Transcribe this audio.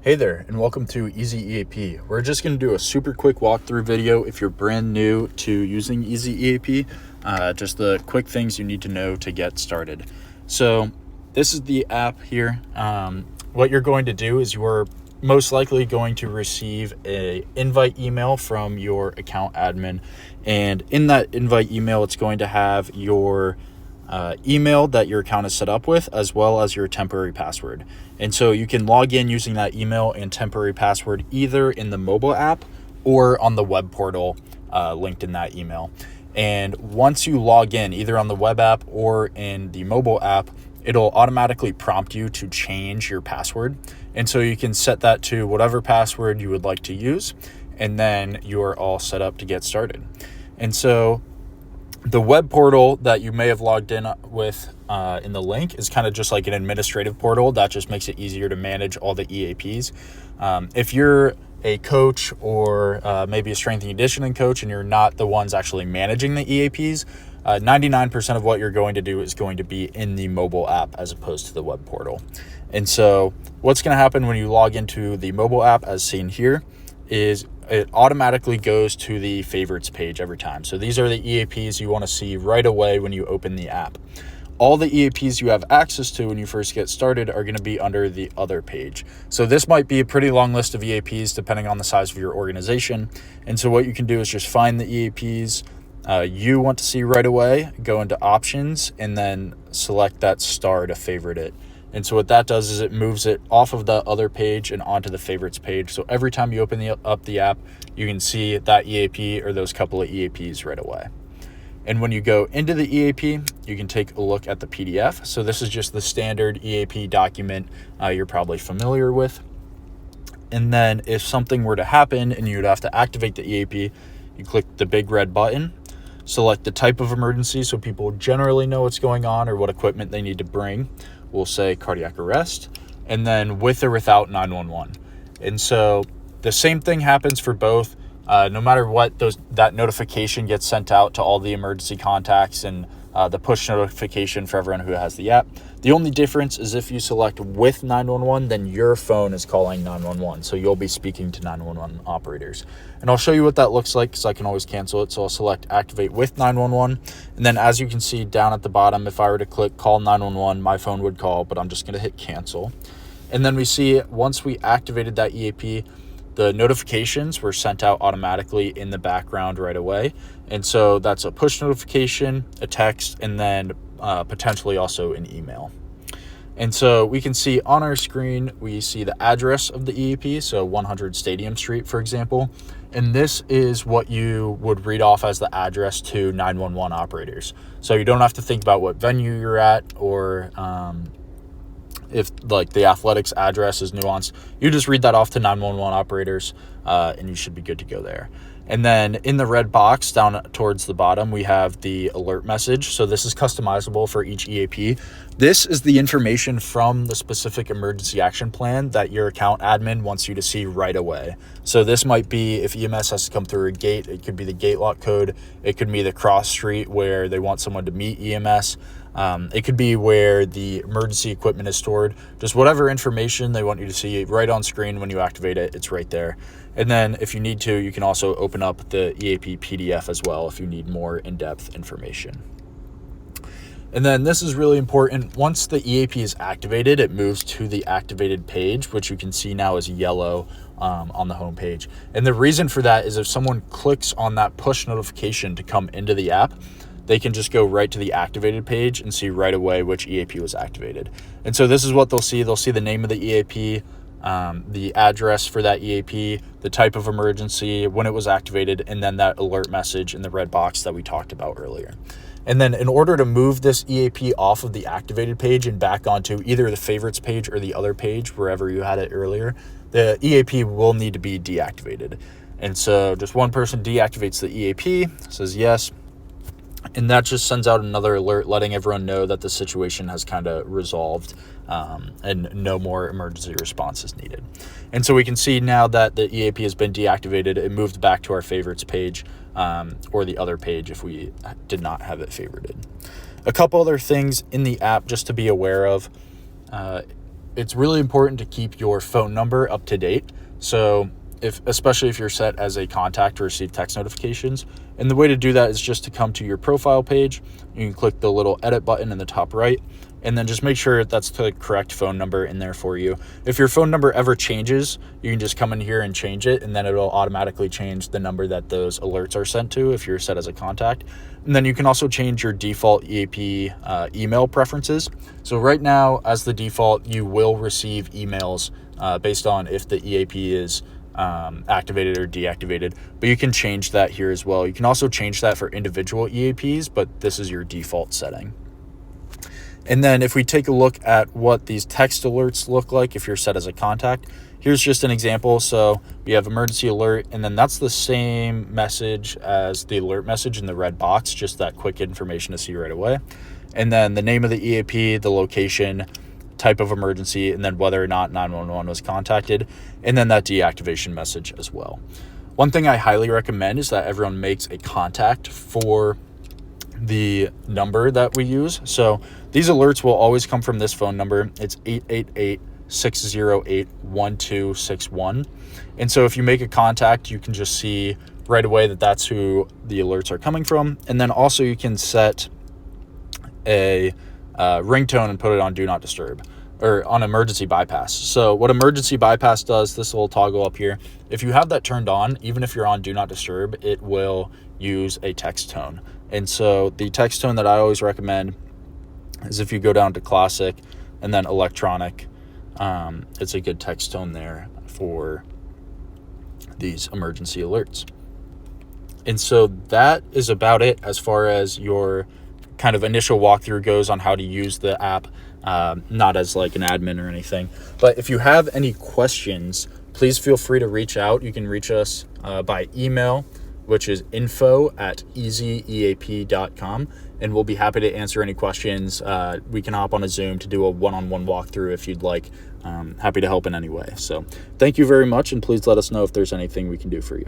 Hey there, and welcome to EZ-EAP. We're just going to do a super quick walkthrough video if you're brand new to using EZ-EAP, just the quick things you need to know to get started. So this is the app here. What you're going to do is you're most likely going to receive an invite email from your account admin, and in that invite email, it's going to have your email that your account is set up with, as well as your temporary password. And so you can log in using that email and temporary password either in the mobile app or on the web portal linked in that email. And once you log in either on the web app or in the mobile app, it'll automatically prompt you to change your password. And so you can set that to whatever password you would like to use, and then you're all set up to get started. And so the web portal that you may have logged in with in the link is kind of just like an administrative portal that just makes it easier to manage all the EAPs. If you're a coach or maybe a strength and conditioning coach and you're not the ones actually managing the EAPs, 99% of what you're going to do is going to be in the mobile app as opposed to the web portal. And so what's going to happen when you log into the mobile app as seen here is it automatically goes to the favorites page every time. So these are the EAPs you want to see right away when you open the app. All the EAPs you have access to when you first get started are going to be under the other page. So this might be a pretty long list of EAPs depending on the size of your organization. And so what you can do is just find the EAPs you want to see right away, go into options, and then select that star to favorite it. And so what that does is it moves it off of the other page and onto the favorites page. So every time you open up the app, you can see that EAP or those couple of EAPs right away. And when you go into the EAP, you can take a look at the PDF. So this is just the standard EAP document you're probably familiar with. And then if something were to happen and you'd have to activate the EAP, you click the big red button, select the type of emergency so people generally know what's going on or what equipment they need to bring. We'll say cardiac arrest, and then with or without 911. And so the same thing happens for both. No matter what, that notification gets sent out to all the emergency contacts and the push notification for everyone who has the app. The only difference is if you select with 911, then your phone is calling 911. So you'll be speaking to 911 operators. And I'll show you what that looks like because I can always cancel it. So I'll select activate with 911. And then as you can see down at the bottom, if I were to click call 911, my phone would call, but I'm just going to hit cancel. And then we see once we activated that EAP, the notifications were sent out automatically in the background right away. And so that's a push notification, a text, and then potentially also an email. And so we can see on our screen, we see the address of the EAP, so 100 Stadium Street, for example. And this is what you would read off as the address to 911 operators. So you don't have to think about what venue you're at or if like the athletics address is nuanced. You just read that off to 911 operators and you should be good to go there. And then in the red box down towards the bottom, we have the alert message. So this is customizable for each EAP. This is the information from the specific emergency action plan that your account admin wants you to see right away. So this might be if EMS has to come through a gate, it could be the gate lock code. It could be the cross street where they want someone to meet EMS. It could be where the emergency equipment is stored. Just whatever information they want you to see right on screen when you activate it, it's right there. And then if you need to, you can also open up the EAP PDF as well if you need more in-depth information. And then this is really important. Once the EAP is activated, it moves to the activated page, which you can see now is yellow on the home page. And the reason for that is if someone clicks on that push notification to come into the app, they can just go right to the activated page and see right away which EAP was activated. And so this is what they'll see. They'll see the name of the EAP, the address for that EAP, the type of emergency, when it was activated, and then that alert message in the red box that we talked about earlier. And then in order to move this EAP off of the activated page and back onto either the favorites page or the other page, wherever you had it earlier, the EAP will need to be deactivated. And so just one person deactivates the EAP, says yes, and that just sends out another alert letting everyone know that the situation has kind of resolved and no more emergency response is needed. And so we can see now that the EAP has been deactivated, it moved back to our favorites page or the other page if we did not have it favorited. A couple other things in the app just to be aware of. it's really important to keep your phone number up to date. So especially if you're set as a contact to receive text notifications. And the way to do that is just to come to your profile page. You can click the little edit button in the top right, and then just make sure that's the correct phone number in there for you. If your phone number ever changes, you can just come in here and change it, and then it'll automatically change the number that those alerts are sent to if you're set as a contact. And then you can also change your default EAP email preferences. So right now, as the default, you will receive emails based on if the EAP is activated or deactivated, but you can change that here as well. You can also change that for individual EAPs, but this is your default setting. And then if we take a look at what these text alerts look like if you're set as a contact, here's just an example. So we have emergency alert, and then that's the same message as the alert message in the red box, just that quick information to see right away. And then the name of the EAP, the location, type of emergency, and then whether or not 911 was contacted, and then that deactivation message as well. One thing I highly recommend is that everyone makes a contact for the number that we use. So these alerts will always come from this phone number. It's 888-608-1261. And so if you make a contact, you can just see right away that that's who the alerts are coming from. And then also you can set a ringtone and put it on do not disturb, or on emergency bypass. So what emergency bypass does, this little toggle up here, if you have that turned on, even if you're on do not disturb, it will use a text tone. And so the text tone that I always recommend is if you go down to classic and then electronic, it's a good text tone there for these emergency alerts. And so that is about it as far as your kind of initial walkthrough goes on how to use the app, not as like an admin or anything. But if you have any questions, please feel free to reach out. You can reach us by email, which is info@EZ-EAP.com, and we'll be happy to answer any questions. We can hop on a Zoom to do a one-on-one walkthrough if you'd like. Happy to help in any way. So thank you very much, and please let us know if there's anything we can do for you.